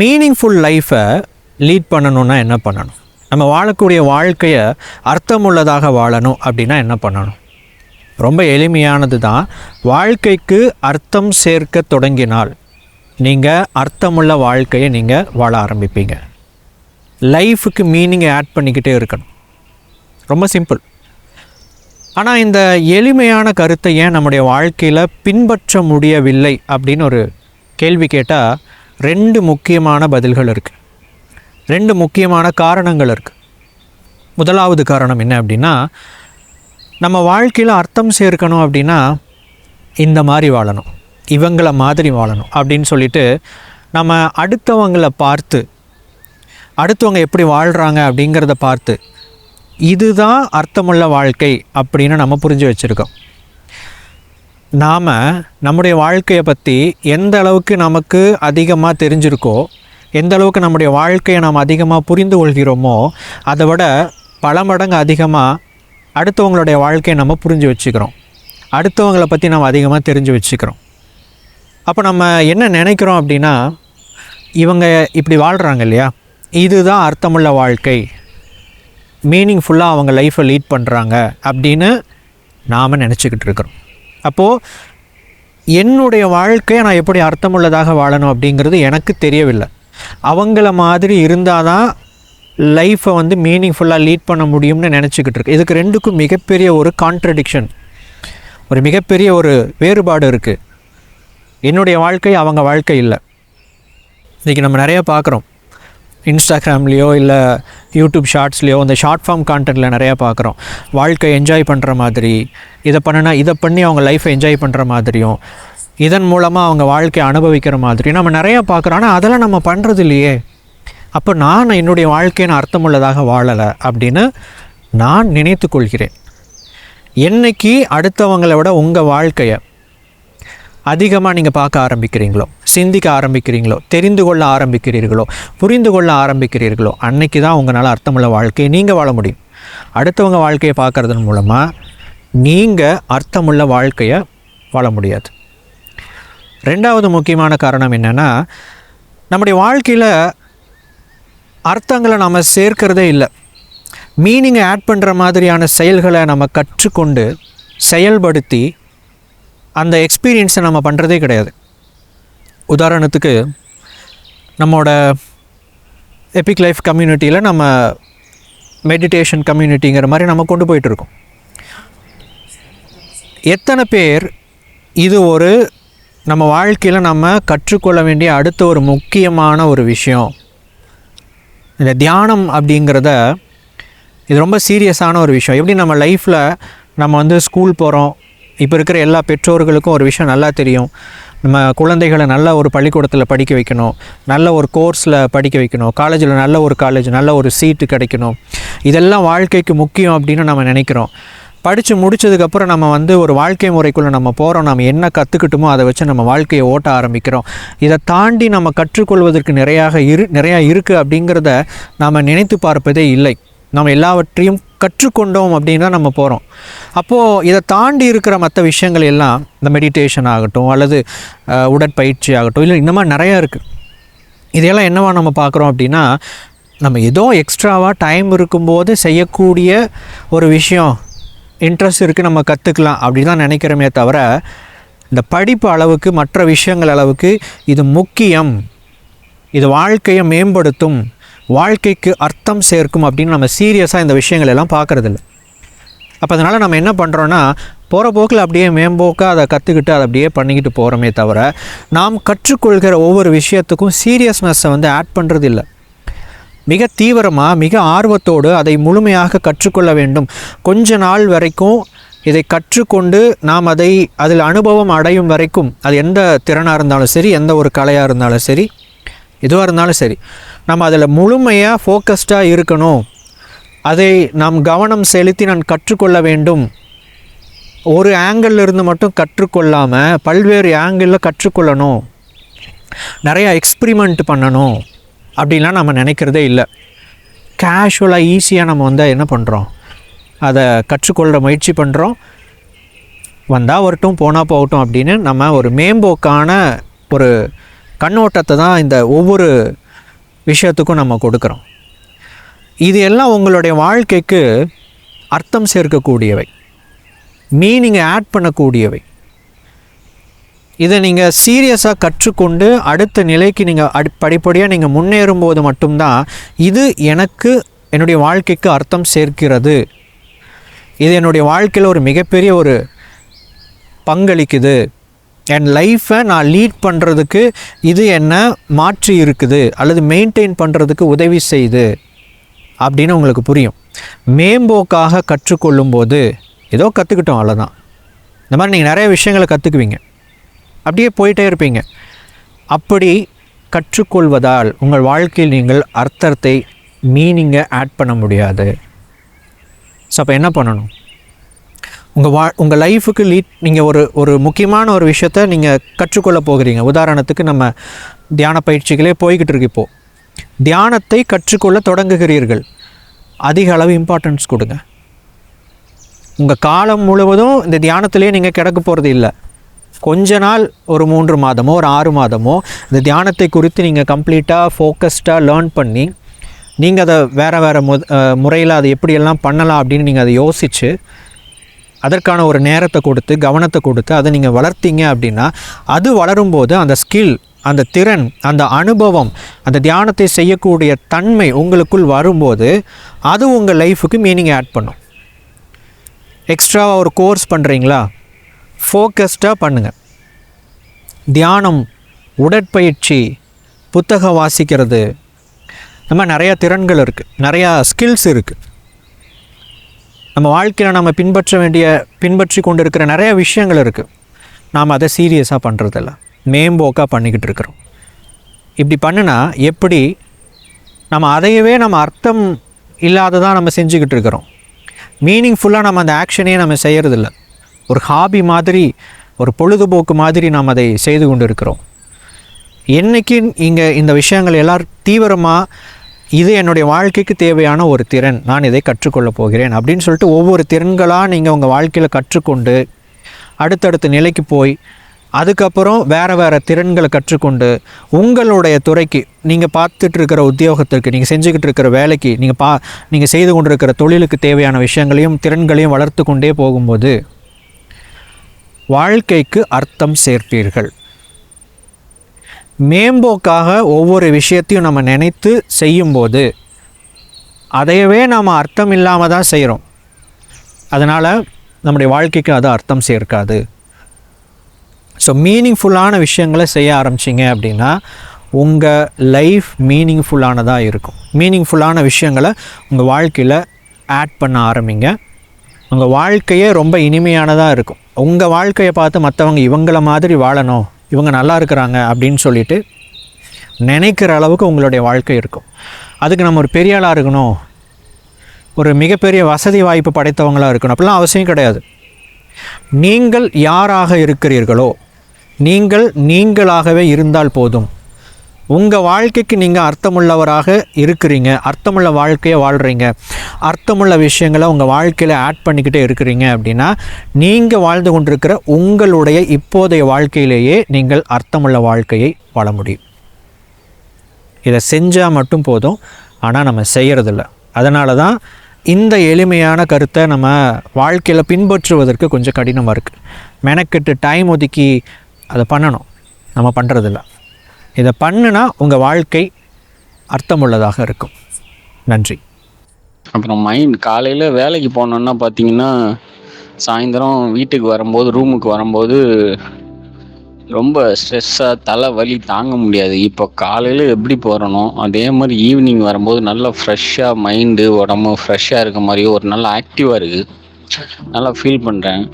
Meaningful லைஃப்பை lead பண்ணணுன்னா என்ன பண்ணணும்? நம்ம வாழக்கூடிய வாழ்க்கையை அர்த்தமுள்ளதாக வாழணும் அப்படின்னா என்ன பண்ணணும்? ரொம்ப எளிமையானது தான். வாழ்க்கைக்கு அர்த்தம் சேர்க்க தொடங்கினால் நீங்கள் அர்த்தமுள்ள வாழ்க்கையை நீங்கள் வாழ ஆரம்பிப்பீங்க. லைஃபுக்கு மீனிங்கை ஆட் பண்ணிக்கிட்டே இருக்கணும். ரொம்ப சிம்பிள். ஆனால் இந்த எளிமையான கருத்தை ஏன் நம்முடைய வாழ்க்கையில் பின்பற்ற முடியவில்லை அப்படின்னு ஒரு கேள்வி கேட்டால் 2 முக்கியமான பதில்கள் இருக்குது. 2 முக்கியமான காரணங்கள் இருக்குது. முதலாவது காரணம் என்ன அப்படின்னா, நம்ம வாழ்க்கையில் அர்த்தம் சேர்க்கணும் அப்படின்னா இந்த மாதிரி வாழணும், இவங்கள மாதிரி வாழணும் அப்படின்னு சொல்லிட்டு நம்ம அடுத்தவங்களை பார்த்து, அடுத்தவங்க எப்படி வாழ்கிறாங்க அப்படிங்கிறத பார்த்து இதுதான் அர்த்தமுள்ள வாழ்க்கை அப்படின்னு நம்ம புரிஞ்சு வச்சுருக்கோம். நாம் நம்முடைய வாழ்க்கையை பற்றி எந்த அளவுக்கு நமக்கு அதிகமாக தெரிஞ்சிருக்கோ, எந்த அளவுக்கு நம்முடைய வாழ்க்கையை நாம் அதிகமாக புரிந்து கொள்கிறோமோ, அதை விட பல மடங்கு அதிகமாக அடுத்தவங்களுடைய வாழ்க்கையை நம்ம புரிஞ்சு வச்சுக்கிறோம். அடுத்தவங்களை பற்றி நம்ம அதிகமாக தெரிஞ்சு வச்சுக்கிறோம். அப்போ நம்ம என்ன நினைக்கிறோம் அப்படின்னா, இவங்க இப்படி வாழ்கிறாங்க இல்லையா, இதுதான் அர்த்தமுள்ள வாழ்க்கை, மீனிங்ஃபுல்லாக அவங்க லைஃப்பை லீட் பண்ணுறாங்க அப்படின்னு நாம் நினச்சிக்கிட்டு இருக்கிறோம். அப்போது என்னுடைய வாழ்க்கையை நான் எப்படி அர்த்தமுள்ளதாக வாழணும் அப்படிங்கிறது எனக்கு தெரியவில்லை. அவங்கள மாதிரி இருந்தால் தான் லைஃப்பை மீனிங்ஃபுல்லாக லீட் பண்ண முடியும்னு நினச்சிக்கிட்டு இருக்கு. இதுக்கு 2க்கும் மிகப்பெரிய ஒரு கான்ட்ரடிக்ஷன், ஒரு மிகப்பெரிய ஒரு வேறுபாடு இருக்குது. என்னுடைய வாழ்க்கை அவங்க வாழ்க்கை இல்லை. இன்றைக்கி நம்ம நிறையா பார்க்குறோம். இன்ஸ்டாகிராம்லேயோ இல்லை யூடியூப் ஷார்ட்ஸ்லேயோ இந்த ஷார்ட் ஃபார்ம் கான்டென்ட்டில் நிறையா பார்க்குறோம். வாழ்க்கை என்ஜாய் பண்ணுற மாதிரி, இதை பண்ணி அவங்க லைஃப்பை என்ஜாய் பண்ணுற மாதிரியும், இதன் மூலமாக அவங்க வாழ்க்கையை அனுபவிக்கிற மாதிரியும் நம்ம நிறையா பார்க்குறோம். ஆனால் அதெல்லாம் நம்ம பண்ணுறது இல்லையே. அப்போ நான் என்னுடைய வாழ்க்கையை நான் அர்த்தமுள்ளதாக வாழலை அப்படின்னு நான் நினைத்து கொள்கிறேன். என்னைக்கு அடுத்தவங்களை விட உங்கள் வாழ்க்கையை அதிகமாக நீங்கள் பார்க்க ஆரம்பிக்கிறீங்களோ, சிந்திக்க ஆரம்பிக்கிறீங்களோ, தெரிந்து கொள்ள ஆரம்பிக்கிறீர்களோ, புரிந்து கொள்ள ஆரம்பிக்கிறீர்களோ, அன்னைக்கு தான் உங்களால் அர்த்தமுள்ள வாழ்க்கையை நீங்கள் வாழ முடியும். அடுத்தவங்க வாழ்க்கையை பார்க்குறதன் மூலமாக நீங்கள் அர்த்தமுள்ள வாழ்க்கையை வாழ முடியாது. 2வது முக்கியமான காரணம் என்னென்னா, நம்முடைய வாழ்க்கையில் அர்த்தங்களை நம்ம சேர்க்கிறதே இல்லை. மீனிங்கை ஆட் பண்ணுற மாதிரியான செயல்களை நம்ம கற்றுக்கொண்டு செயல்படுத்தி அந்த எக்ஸ்பீரியன்ஸை நம்ம பண்ணுறதே கிடையாது. உதாரணத்துக்கு நம்மளோட எபிக் லைஃப் கம்யூனிட்டியில் நம்ம மெடிடேஷன் கம்யூனிட்டிங்கிற மாதிரி நம்ம கொண்டு போயிட்டுருக்கோம். எத்தனை பேர் இது ஒரு நம்ம வாழ்க்கையில் நம்ம கற்றுக்கொள்ள வேண்டிய அடுத்த ஒரு முக்கியமான ஒரு விஷயம், இந்த தியானம் அப்படிங்கிறத, இது ரொம்ப சீரியஸான ஒரு விஷயம். எப்படி நம்ம லைஃப்பில் நம்ம ஸ்கூல் போகிறோம், இப்போ இருக்கிற எல்லா பெற்றோர்களுக்கும் ஒரு விஷயம் நல்லா தெரியும், நம்ம குழந்தைகளை நல்ல ஒரு பள்ளிக்கூடத்தில் படிக்க வைக்கணும், நல்ல ஒரு கோர்ஸில் படிக்க வைக்கணும், காலேஜில் நல்ல ஒரு காலேஜ், நல்ல ஒரு சீட்டு கிடைக்கணும், இதெல்லாம் வாழ்க்கைக்கு முக்கியம் அப்படின்னு நம்ம நினைக்கிறோம். படித்து முடித்ததுக்கப்புறம் நம்ம ஒரு வாழ்க்கை முறைக்குள்ளே நம்ம போகிறோம். நம்ம என்ன கற்றுக்கிட்டோமோ அதை வச்சு நம்ம வாழ்க்கையை ஓட்ட ஆரம்பிக்கிறோம். இதை தாண்டி நம்ம கற்றுக்கொள்வதற்கு நிறையா இருக்குது அப்படிங்கிறத நாம் நினைத்து பார்ப்பதே இல்லை. நம்ம எல்லாவற்றையும் கற்றுக்கொண்டோம் அப்படின்னு தான் நம்ம போகிறோம். அப்போது இதை தாண்டி இருக்கிற மற்ற விஷயங்கள் எல்லாம், இந்த மெடிடேஷன் ஆகட்டும் அல்லது உடற்பயிற்சி ஆகட்டும், இல்லை இந்த மாதிரி நிறையா இருக்குது. இதையெல்லாம் என்னவா நம்ம பார்க்குறோம் அப்படின்னா, நம்ம ஏதோ எக்ஸ்ட்ராவாக டைம் இருக்கும்போது செய்யக்கூடிய ஒரு விஷயம், இன்ட்ரெஸ்ட் இருக்குது, நம்ம கற்றுக்கலாம் அப்படி தான் நினைக்கிறோமே தவிர, இந்த படிப்பு அளவுக்கு மற்ற விஷயங்கள் அளவுக்கு இது முக்கியம், இது வாழ்க்கையை மேம்படுத்தும், வாழ்க்கைக்கு அர்த்தம் சேர்க்கும் அப்படின்னு நம்ம சீரியஸாக இந்த விஷயங்கள் எல்லாம் பார்க்குறதில்ல. அப்போ அதனால் நம்ம என்ன பண்ணுறோன்னா, போகிற போக்கில் அப்படியே மேம்போக்காக அதை கற்றுக்கிட்டு அதை அப்படியே பண்ணிக்கிட்டு போகிறோமே தவிர, நாம் கற்றுக்கொள்கிற ஒவ்வொரு விஷயத்துக்கும் சீரியஸ்னஸை ஆட் பண்ணுறது இல்லை. மிக தீவிரமாக, மிக ஆர்வத்தோடு அதை முழுமையாக கற்றுக்கொள்ள வேண்டும். கொஞ்ச நாள் வரைக்கும் இதை கற்றுக்கொண்டு நாம் அதில் அனுபவம் அடையும் வரைக்கும், அது எந்த திறனாக இருந்தாலும் சரி, எந்த ஒரு கலையாக இருந்தாலும் சரி, எதுவாக இருந்தாலும் சரி, நம்ம அதில் முழுமையாக ஃபோக்கஸ்டாக இருக்கணும். அதை நாம் கவனம் செலுத்தி நான் கற்றுக்கொள்ள வேண்டும். ஒரு ஆங்கிளில் இருந்து மட்டும் கற்றுக்கொள்ளாமல் பல்வேறு ஆங்கிளில் கற்றுக்கொள்ளணும், நிறையா எக்ஸ்பிரிமெண்ட் பண்ணணும் அப்படின்லாம் நம்ம நினைக்கிறதே இல்லை. கேஷுவலாக ஈஸியாக நம்ம என்ன பண்ணுறோம், அதை கற்றுக்கொள்கிற முயற்சி பண்ணுறோம். வந்தால் வரட்டும், போனால் போகட்டும் அப்படின்னு நம்ம ஒரு மேம்போக்கான ஒரு கண்ணோட்டத்தை தான் இந்த ஒவ்வொரு விஷயத்துக்கும் நம்ம கொடுக்குறோம். இது எல்லாம் உங்களுடைய வாழ்க்கைக்கு அர்த்தம் சேர்க்கக்கூடியவை, மீனிங்கை ஆட் பண்ணக்கூடியவை. இதை நீங்கள் சீரியஸாக கற்றுக்கொண்டு அடுத்த நிலைக்கு நீங்கள் படிப்படியாக நீங்கள் முன்னேறும்போது மட்டும்தான் இது எனக்கு என்னுடைய வாழ்க்கைக்கு அர்த்தம் சேர்க்கிறது, இது என்னுடைய வாழ்க்கையில் ஒரு மிகப்பெரிய ஒரு பங்களிக்குது, என் லைஃப்பை நான் லீட் பண்ணுறதுக்கு இது என்ன மாற்றி இருக்குது அல்லது மெயின்டைன் பண்ணுறதுக்கு உதவி செய்யுது அப்படின்னு உங்களுக்கு புரியும். மேம்போக்காக கற்றுக்கொள்ளும்போது ஏதோ கற்றுக்கிட்டோம் அவ்வளோதான். இந்த மாதிரி நீங்கள் நிறைய விஷயங்களை கற்றுக்குவீங்க, அப்படியே போயிட்டே இருப்பீங்க. அப்படி கற்றுக்கொள்வதால் உங்கள் வாழ்க்கையில் நீங்கள் அர்த்தத்தை, மீனிங்கை ஆட் பண்ண முடியாது. ஸோ அப்போ என்ன பண்ணணும்? உங்கள் லைஃபுக்கு நீங்கள் ஒரு முக்கியமான ஒரு விஷயத்தை நீங்கள் கற்றுக்கொள்ள போகிறீங்க. உதாரணத்துக்கு நம்ம தியான பயிற்சிகளே போய்கிட்டு இருக்கு. இப்போது தியானத்தை கற்றுக்கொள்ள தொடங்குகிறீர்கள். அதிக அளவு இம்பார்ட்டன்ஸ் கொடுங்க. உங்கள் காலம் முழுவதும் இந்த தியானத்திலே நீங்கள் கிடக்க போகிறது இல்லை. கொஞ்ச நாள், ஒரு 3 மாதமோ ஒரு 6 மாதமோ இந்த தியானத்தை குறித்து நீங்கள் கம்ப்ளீட்டாக ஃபோக்கஸ்டாக லேர்ன் பண்ணி நீங்கள் அதை வேறு முறையில் அதை எப்படியெல்லாம் பண்ணலாம் அப்படின்னு நீங்கள் அதை யோசித்து அதற்கான ஒரு நேரத்தை கொடுத்து கவனத்தை கொடுத்து அதை நீங்கள் வளர்த்தீங்க அப்படின்னா, அது வளரும்போது அந்த ஸ்கில், அந்த திறன், அந்த அனுபவம், அந்த தியானத்தை செய்யக்கூடிய தன்மை உங்களுக்குள் வரும்போது அது உங்கள் லைஃபுக்கு மீனிங் ஆட் பண்ணும். எக்ஸ்ட்ராவாக ஒரு கோர்ஸ் பண்ணுறீங்களா, ஃபோக்கஸ்டாக பண்ணுங்கள். தியானம், உடற்பயிற்சி, புத்தகம் வாசிக்கிறது, இந்த மாதிரி நிறையா திறன்கள் இருக்குது, நிறையா ஸ்கில்ஸ் இருக்குது. நம்ம வாழ்க்கையில் நம்ம பின்பற்றி கொண்டு இருக்கிற நிறைய விஷயங்கள் இருக்குது. நாம் அதை சீரியஸாக பண்ணுறதில்ல, மேம்போக்காக பண்ணிக்கிட்டு இருக்கிறோம். இப்படி பண்ணுனா எப்படி நம்ம அதையவே நம்ம அர்த்தம் இல்லாததான் நம்ம செஞ்சுக்கிட்டு இருக்கிறோம். மீனிங்ஃபுல்லாக நம்ம அந்த ஆக்ஷனே நம்ம செய்கிறதில்ல. ஒரு ஹாபி மாதிரி, ஒரு பொழுதுபோக்கு மாதிரி நாம் அதை செய்து கொண்டு இருக்கிறோம். என்றைக்கு இங்கே இந்த விஷயங்கள் எல்லோரும் தீவிரமாக இது என்னுடைய வாழ்க்கைக்கு தேவையான ஒரு திறன், நான் இதை கற்றுக்கொள்ளப் போகிறேன் அப்படின்னு சொல்லிட்டு ஒவ்வொரு திறன்களாக நீங்கள் உங்கள் வாழ்க்கையில் கற்றுக்கொண்டு அடுத்தடுத்த நிலைக்கு போய் அதுக்கப்புறம் வேறு திறன்களை கற்றுக்கொண்டு உங்களுடைய துறைக்கு, நீங்கள் பார்த்துட்டு இருக்கிற உத்தியோகத்திற்கு, நீங்கள் செஞ்சுக்கிட்டு இருக்கிற வேலைக்கு, நீங்கள் செய்து கொண்டிருக்கிற தொழிலுக்கு தேவையான விஷயங்களையும் திறன்களையும் வளர்த்து கொண்டே போகும்போது வாழ்க்கைக்கு அர்த்தம் சேர்ப்பீர்கள். மேம்போக்காக ஒவ்வொரு விஷயத்தையும் நம்ம நினைத்து செய்யும்போது அதையவே நாம் அர்த்தம் இல்லாமல் தான் செய்கிறோம். அதனால் நம்முடைய வாழ்க்கைக்கு அது அர்த்தம் சேர்க்காது. ஸோ மீனிங்ஃபுல்லான விஷயங்களை செய்ய ஆரம்பிச்சிங்க அப்படின்னா உங்கள் லைஃப் மீனிங்ஃபுல்லானதாக இருக்கும். மீனிங்ஃபுல்லான விஷயங்களை உங்கள் வாழ்க்கையில் ஆட் பண்ண ஆரம்பிங்க. உங்கள் வாழ்க்கையே ரொம்ப இனிமையானதாக இருக்கும். உங்கள் வாழ்க்கையை பார்த்து மற்றவங்க இவங்கள மாதிரி வாழணும், இவங்க நல்லா இருக்கிறாங்க அப்படின்னு சொல்லிட்டு நினைக்கிற அளவுக்கு உங்களுடைய வாழ்க்கை இருக்கும். அதுக்கு நம்ம ஒரு பெரிய ஆளாக இருக்கணும், ஒரு மிகப்பெரிய வசதி வாய்ப்பு படைத்தவங்களாக இருக்கணும் அப்படிலாம் அவசியம் கிடையாது. நீங்கள் யாராக இருக்கிறீர்களோ நீங்களாகவே இருந்தால் போதும். உங்கள் வாழ்க்கைக்கு நீங்கள் அர்த்தமுள்ளவராக இருக்கிறீங்க, அர்த்தமுள்ள வாழ்க்கையை வாழ்கிறீங்க, அர்த்தமுள்ள விஷயங்களை உங்கள் வாழ்க்கையில் ஆட் பண்ணிக்கிட்டே இருக்கிறீங்க அப்படின்னா நீங்கள் வாழ்ந்து கொண்டிருக்கிற உங்களுடைய இப்போதைய வாழ்க்கையிலேயே நீங்கள் அர்த்தமுள்ள வாழ்க்கையை வாழ முடியும். இதை செஞ்சால் மட்டும் போதும், ஆனால் நம்ம செய்கிறதில்ல. அதனால தான் இந்த எளிமையான கருத்தை நம்ம வாழ்க்கையில் பின்பற்றுவதற்கு கொஞ்சம் கடினமாக இருக்குது. மெனக்கெட்டு டைம் ஒதுக்கி அதை பண்ணணும், நம்ம பண்ணுறதில்ல. இதை பண்ணுனா உங்கள் வாழ்க்கை அர்த்தமுள்ளதாக இருக்கும். நன்றி. அப்புறம் காலையில் வேலைக்கு போனோன்னா பார்த்தீங்கன்னா சாயந்தரம் வீட்டுக்கு வரும்போது, ரூமுக்கு வரும்போது ரொம்ப ஸ்ட்ரெஸ்ஸாக, தலை வலி தாங்க முடியாது. இப்போ காலையில் எப்படி போகிறனோ அதே மாதிரி ஈவினிங் வரும்போது நல்லா ஃப்ரெஷ்ஷாக, மைண்டு உடம்பு ஃப்ரெஷ்ஷாக இருக்க மாதிரி ஒரு நல்ல ஆக்டிவாக இருக்குது, நல்லா ஃபீல் பண்ணுறேன்.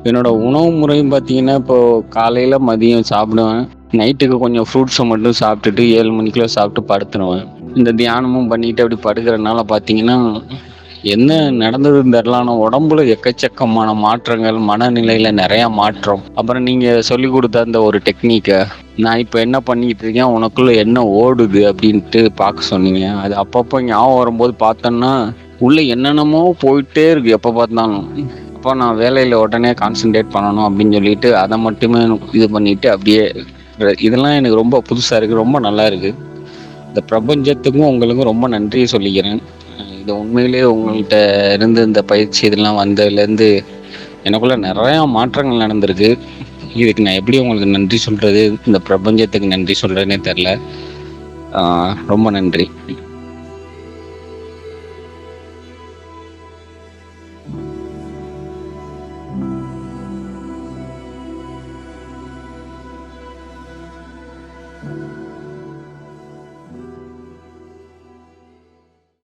என்னோடய உணவு முறையும் பார்த்தீங்கன்னா இப்போது காலையில் மதியம் சாப்பிடுவேன், நைட்டுக்கு கொஞ்சம் ஃப்ரூட்ஸை மட்டும் சாப்பிட்டுட்டு 7 மணிக்குள்ளே சாப்பிட்டு படுத்துடுவேன். இந்த தியானமும் பண்ணிட்டு அப்படி படுக்கிறனால பார்த்தீங்கன்னா என்ன நடந்ததுன்னு தெரில, ஆனால் உடம்புல எக்கச்சக்கமான மாற்றங்கள், மனநிலையில் நிறையா மாற்றம். அப்புறம் நீங்கள் சொல்லி கொடுத்த அந்த ஒரு டெக்னிக்கை நான் இப்போ என்ன பண்ணிக்கிட்டு இருக்கேன், உனக்குள்ளே என்ன ஓடுது அப்படின்ட்டு பார்க்க சொன்னீங்க. அது அப்பப்போ ஞாபகம் வரும்போது பார்த்தோன்னா உள்ளே என்னென்னமோ போயிட்டே இருக்குது எப்போ பார்த்தாலும். அப்போ நான் வேலையில் உடனே கான்சன்ட்ரேட் பண்ணணும் அப்படின்னு சொல்லிட்டு அதை மட்டுமே இது பண்ணிவிட்டு அப்படியே இதெல்லாம் எனக்கு ரொம்ப புதுசாக இருக்குது, ரொம்ப நல்லா இருக்குது. இந்த பிரபஞ்சத்துக்கும் உங்களுக்கும் ரொம்ப நன்றி சொல்லிக்கிறேன். இது உண்மையிலேயே உங்கள்கிட்ட இருந்து இந்த பயிற்சி இதெல்லாம் வந்ததுலேருந்து எனக்குள்ள நிறையா மாற்றங்கள் நடந்திருக்கு. இதுக்கு நான் எப்படி உங்களுக்கு நன்றி சொல்கிறது, இந்த பிரபஞ்சத்துக்கு நன்றி சொல்கிறேன்னே தெரில. ரொம்ப நன்றி.